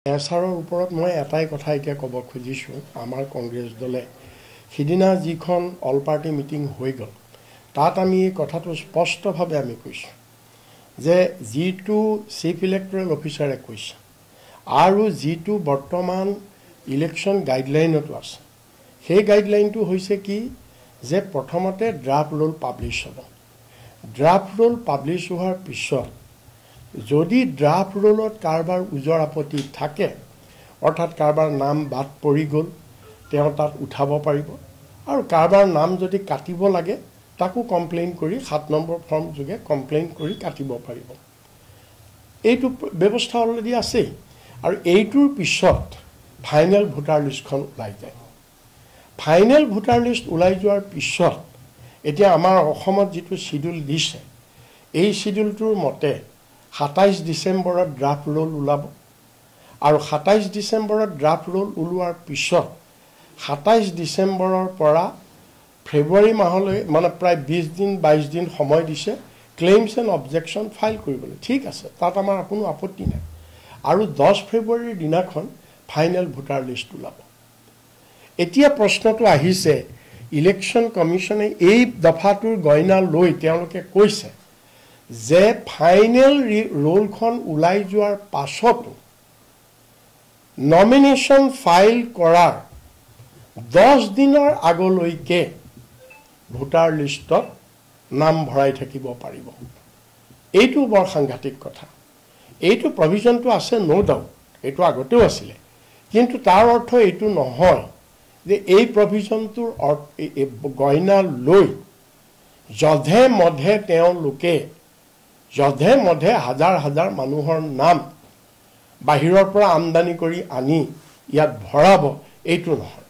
এছাৰৰ ওপৰত মই এটাই কথা এতিয়া ক'ব খুজিছোঁ আমাৰ কংগ্ৰেছ দলে সিদিনা যিখন অল পাৰ্টি মিটিং হৈ গ'ল তাত আমি এই কথাটো স্পষ্টভাৱে আমি কৈছোঁ যে যিটো চিফ ইলেক্টৰেল অফিচাৰে কৈছে আৰু যিটো বৰ্তমান ইলেকশ্যন গাইডলাইনতো আছে সেই গাইডলাইনটো হৈছে কি যে প্ৰথমতে ড্ৰাফ্ট ৰুল পাব্লিছ হ'ব ড্ৰাফ্ট ৰুল পাব্লিছ হোৱাৰ পিছত যদি ড্ৰাফ্ট ৰুলত কাৰোবাৰ উজৰ আপত্তি থাকে অৰ্থাৎ কাৰোবাৰ নাম বাদ পৰি গ'ল তেওঁ তাত উঠাব পাৰিব আৰু কাৰোবাৰ নাম যদি কাটিব লাগে তাকো কমপ্লেইন কৰি 7 নম্বৰ ফৰ্ম যোগে কমপ্লেইন কৰি কাটিব পাৰিব এইটো ব্যৱস্থা অলৰেডি আছে আৰু এইটোৰ পিছত ফাইনেল ভোটাৰ লিষ্টখন ওলাই যায় ফাইনেল ভোটাৰ লিষ্ট ওলাই যোৱাৰ পিছত এতিয়া আমাৰ অসমত যিটো শিডিউল দিছে এই শিডিউলটোৰ মতে 27 ডিসেম্বৰত ড্ৰাফ্ট ৰুল ওলাব আৰু 27 ডিসেম্বৰত ড্ৰাফ্ট ৰুল ওলোৱাৰ পিছত 27 ডিসেম্বৰৰ পৰা ফেব্ৰুৱাৰী মাহলৈ মানে প্ৰায় 20 দিন 22 দিন সময় দিছে ক্লেইমছ এণ্ড অবজেকশ্যন ফাইল কৰিবলৈ ঠিক আছে তাত আমাৰ কোনো আপত্তি নাই আৰু 10 ফেব্ৰুৱাৰীৰ দিনাখন ফাইনেল ভোটাৰ লিষ্ট ওলাব এতিয়া প্ৰশ্নটো আহিছে ইলেকশ্যন কমিছনে এই দফাটোৰ গয়না লৈ তেওঁলোকে কৈছে যে ফাইনেল ৰোলখন ওলাই যোৱাৰ পাছতো নমিনেশ্যন ফাইল কৰাৰ 10 দিনৰ আগলৈকে ভোটাৰ লিষ্টত নাম ভৰাই থাকিব পাৰিব এইটো বৰ সাংঘাতিক কথা এইটো প্ৰভিজনটো আছে নো ডাউট এইটো আগতেও আছিলে কিন্তু তাৰ অৰ্থ এইটো নহয় যে এই প্ৰভিজনটোৰ গয়না লৈ যধে মধে তেওঁলোকে যধে মধে হাজাৰ হাজাৰ মানুহৰ নাম বাহিৰৰ পৰা আমদানি কৰি আনি ইয়াত ভৰাব এইটো নহয়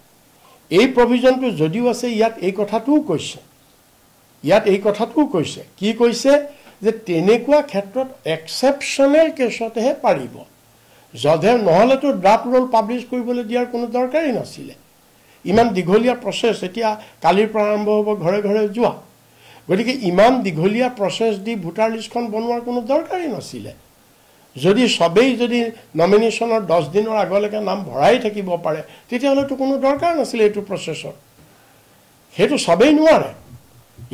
এই প্ৰভিজনটো যদিও আছে ইয়াত এই কথাটোও কৈছে কি কৈছে যে তেনেকুৱা ক্ষেত্ৰত এক্সেপশ্যনেল কেছতহে পাৰিব যধে নহলেতো ড্ৰাফ্ট ৰুল পাব্লিছ কৰিবলৈ দিয়াৰ কোনো দৰকাৰেই নাছিলে ইমান দীঘলীয়া প্ৰচেছ এতিয়া কালিৰ পৰা আৰম্ভ হ'ব ঘৰে ঘৰে যোৱা গতিকে ইমান দীঘলীয়া প্ৰচেছ দি ভোটাৰ লিষ্টখন বনোৱাৰ কোনো দৰকাৰেই নাছিলে যদি সবেই যদি নমিনেশ্যনৰ 10 দিনৰ আগলৈকে নাম ভৰাই থাকিব পাৰে তেতিয়াহ'লেতো কোনো দৰকাৰ নাছিলে এইটো প্ৰচেছৰ সেইটো সবেই নোৱাৰে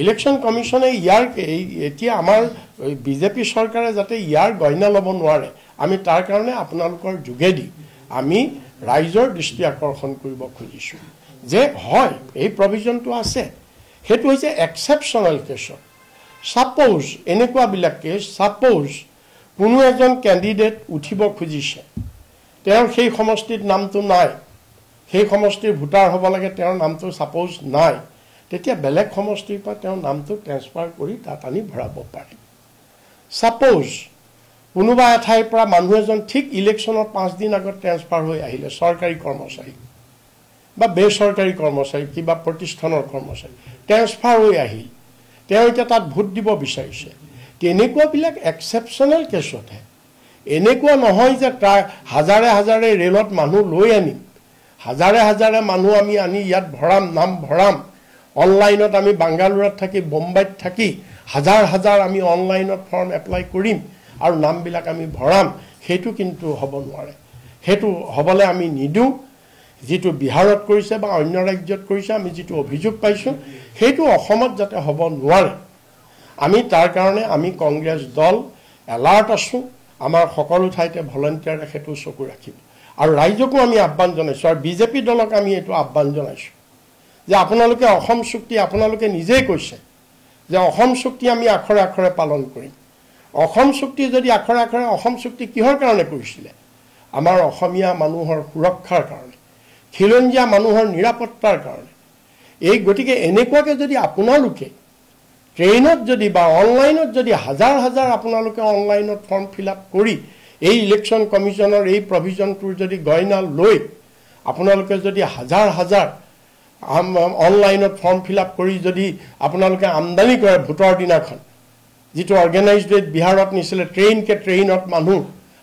ইলেকশ্যন কমিছনে ইয়াৰ এতিয়া আমাৰ বিজেপি চৰকাৰে যাতে ইয়াৰ গয়না ল'ব নোৱাৰে আমি তাৰ কাৰণে আপোনালোকৰ যোগেদি আমি ৰাইজৰ দৃষ্টি আকৰ্ষণ কৰিব খুজিছোঁ যে হয় এই প্ৰভিজনটো আছে সেইটো হৈছে এক্সেপশ্যনেল কেছত সাপোজ এনেকুৱাবিলাক কেছ সাপোজ কোনো এজন কেণ্ডিডেট উঠিব খুজিছে তেওঁৰ সেই সমষ্টিত নামটো নাই সেই সমষ্টিৰ ভোটাৰ হ'ব লাগে তেওঁৰ নামটো সাপোজ নাই তেতিয়া বেলেগ সমষ্টিৰ পৰা তেওঁৰ নামটো ট্ৰেন্সফাৰ কৰি তাত আনি ভৰাব পাৰে সাপোজ কোনোবা এঠাইৰ পৰা মানুহ এজন ঠিক ইলেকশ্যনৰ 5 দিন আগত ট্ৰেন্সফাৰ হৈ আহিলে চৰকাৰী কৰ্মচাৰী বা বেচৰকাৰী কৰ্মচাৰী কিবা প্ৰতিষ্ঠানৰ কৰ্মচাৰী ট্ৰেন্সফাৰ হৈ আহিল তেওঁ এতিয়া তাত ভোট দিব বিচাৰিছে তেনেকুৱাবিলাক এক্সেপশ্যনেল কেছতহে এনেকুৱা নহয় যে তাৰ হাজাৰে হাজাৰে ৰেলত মানুহ লৈ আনিম হাজাৰে হাজাৰে মানুহ আমি আনি ইয়াত ভৰাম নাম ভৰাম অনলাইনত আমি বাংগালুৰত থাকি বোম্বাইত থাকি হাজাৰ হাজাৰ আমি অনলাইনত ফৰ্ম এপ্লাই কৰিম আৰু নামবিলাক আমি ভৰাম সেইটো কিন্তু হ'ব নোৱাৰে সেইটো হ'বলৈ আমি নিদিওঁ যিটো বিহাৰত কৰিছে বা অন্য ৰাজ্যত কৰিছে আমি যিটো অভিযোগ পাইছোঁ সেইটো অসমত যাতে হ'ব নোৱাৰে আমি তাৰ কাৰণে আমি কংগ্ৰেছ দল এলাৰ্ট আছোঁ আমাৰ সকলো ঠাইতে ভলণ্টিয়াৰে সেইটো চকু ৰাখিব আৰু ৰাইজকো আমি আহ্বান জনাইছোঁ আৰু বিজেপি দলক আমি এইটো আহ্বান জনাইছোঁ যে আপোনালোকে অসম চুক্তি আপোনালোকে নিজেই কৈছে যে অসম চুক্তি আমি আখৰে আখৰে পালন কৰিম অসম চুক্তি যদি আখৰে আখৰে অসম চুক্তি কিহৰ কাৰণে কৰিছিলে আমাৰ অসমীয়া মানুহৰ সুৰক্ষাৰ কাৰণে খিলঞ্জীয়া মানুহৰ নিৰাপত্তাৰ কাৰণে এই গতিকে এনেকুৱাকৈ যদি আপোনালোকে ট্ৰেইনত যদি বা অনলাইনত যদি হাজাৰ হাজাৰ আপোনালোকে অনলাইনত ফৰ্ম ফিল আপ কৰি এই ইলেকশ্যন কমিছনৰ এই প্ৰভিজনটোৰ যদি গয়না লৈ আপোনালোকে যদি হাজাৰ হাজাৰ অনলাইনত ফৰ্ম ফিল আপ কৰি যদি আপোনালোকে আমদানি কৰে ভোটৰ দিনাখন যিটো অৰ্গেনাইজড বিহাৰত নিছিলে ট্ৰেইনত মানুহ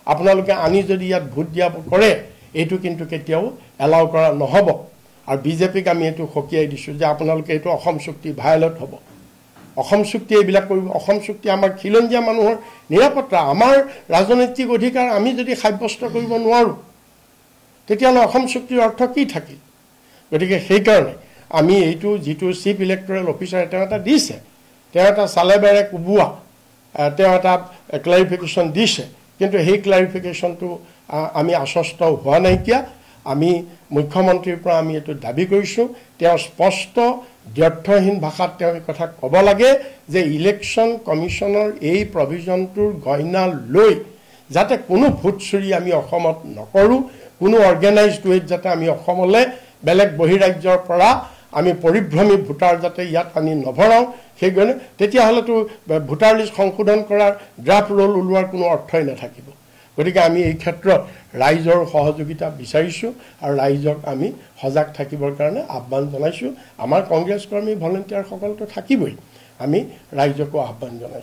আপোনালোকে আনি যদি ইয়াত ভোট দিয়া কৰে এইটো কিন্তু কেতিয়াও এলাউ কৰা নহ'ব আৰু বিজেপিক আমি এইটো সকীয়াই দিছোঁ যে আপোনালোকে এইটো অসম চুক্তি ভায়লেট হ'ব অসম চুক্তি এইবিলাক কৰিব অসম চুক্তি আমাৰ খিলঞ্জীয়া মানুহৰ নিৰাপত্তা আমাৰ ৰাজনৈতিক অধিকাৰ আমি যদি সাব্যস্ত কৰিব নোৱাৰোঁ তেতিয়াহ'লে অসম চুক্তিৰ অৰ্থ কি থাকিল গতিকে সেইকাৰণে আমি এইটো যিটো চিফ ইলেক্টৰেল অফিচাৰে তেওঁ এটা দিছে তেওঁ এটা চালে বেৰে কোবোৱা তেওঁ এটা ক্লাৰিফিকেশ্যন দিছে কিন্তু সেই ক্লাৰিফিকেশ্যনটো আমি আশ্বস্ত হোৱা নাইকিয়া আমি মুখ্যমন্ত্ৰীৰ পৰা আমি এইটো দাবী কৰিছোঁ তেওঁ স্পষ্ট দ্ব্যৰ্থহীন ভাষাত তেওঁ এই কথা ক'ব লাগে যে ইলেকশ্যন কমিশ্যনৰ এই প্ৰভিজনটোৰ গইনা লৈ যাতে কোনো ভোট চুৰি আমি অসমত নকৰোঁ কোনো অৰ্গেনাইজড ৱেত যাতে আমি অসমলৈ বেলেগ বহিৰাজ্যৰ পৰা আমি পৰিভ্ৰমী ভোটাৰ যাতে ইয়াত আনি নভৰাওঁ সেইকাৰণে তেতিয়াহ'লেতো ভোটাৰ লিষ্ট সংশোধন কৰাৰ ড্ৰাফ্ট ৰোল ওলোৱাৰ কোনো অৰ্থই নাথাকিব গতিকে আমি এই ক্ষেত্ৰত ৰাইজৰ সহযোগিতা বিচাৰিছোঁ আৰু ৰাইজক আমি সজাগ থাকিবৰ কাৰণে আহ্বান জনাইছোঁ আমাৰ কংগ্ৰেছ কৰ্মী ভলেণ্টিয়াৰসকলতো থাকিবই আমি ৰাইজকো আহ্বান জনাইছোঁ